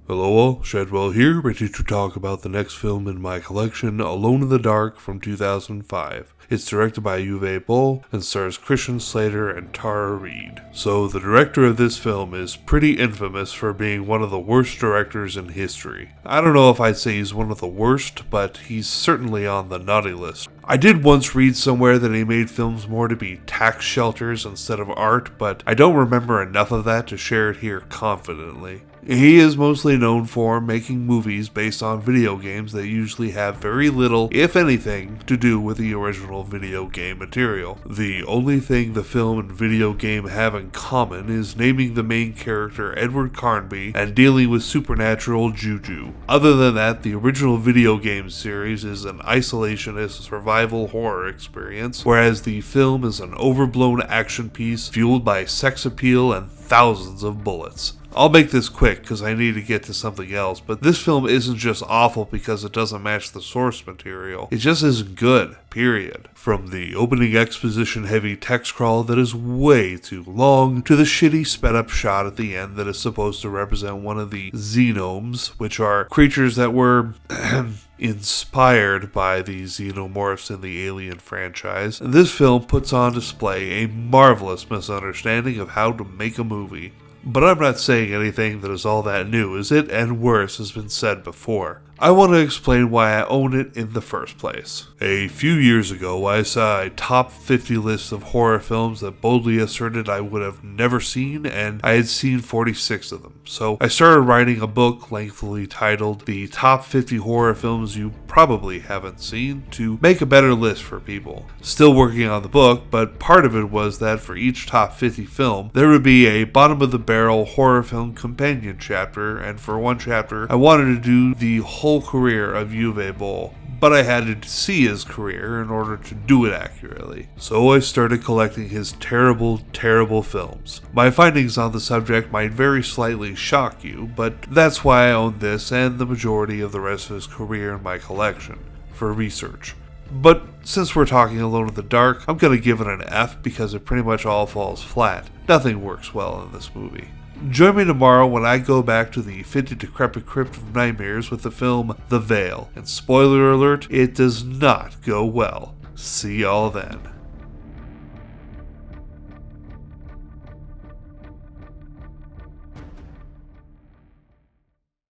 Hello all, Shadwell here, ready to talk about the next film in my collection, Alone in the Dark from 2005. It's directed by Uwe Boll and stars Christian Slater and Tara Reid. So the director of this film is pretty infamous for being one of the worst directors in history. I don't know if I'd say he's one of the worst, but he's certainly on the naughty list. I did once read somewhere that he made films more to be tax shelters instead of art, but I don't remember enough of that to share it here confidently. He is mostly known for making movies based on video games that usually have very little, if anything, to do with the original video game material. The only thing the film and video game have in common is naming the main character Edward Carnby and dealing with supernatural juju. Other than that, the original video game series is an isolationist survival horror experience, whereas the film is an overblown action piece fueled by sex appeal and thousands of bullets. I'll make this quick because I need to get to something else, but this film isn't just awful because it doesn't match the source material. It just isn't good, period. From the opening exposition-heavy text crawl that is way too long, to the shitty sped-up shot at the end that is supposed to represent one of the xenomes, which are creatures that were inspired by the xenomorphs in the Alien franchise. This film puts on display a marvelous misunderstanding of how to make a movie. But I'm not saying anything that is all that new, as it and worse has been said before. I want to explain why I own it in the first place. A few years ago, I saw a top 50 list of horror films that boldly asserted I would have never seen, and I had seen 46 of them. So I started writing a book lengthily titled The Top 50 Horror Films You Probably Haven't Seen to make a better list for people. Still working on the book, but part of it was that for each top 50 film, there would be a bottom-of-the-barrel horror film companion chapter, and for one chapter, I wanted to do the whole career of Uwe Boll, but I had to see his career in order to do it accurately. So I started collecting his terrible, terrible films. My findings on the subject might very slightly shock you, but that's why I own this and the majority of the rest of his career in my collection, for research. But since we're talking Alone in the Dark, I'm gonna give it an F because it pretty much all falls flat. Nothing works well in this movie. Join me tomorrow when I go back to the 50 decrepit crypt of nightmares with the film The Veil. And spoiler alert, it does not go well. See y'all then.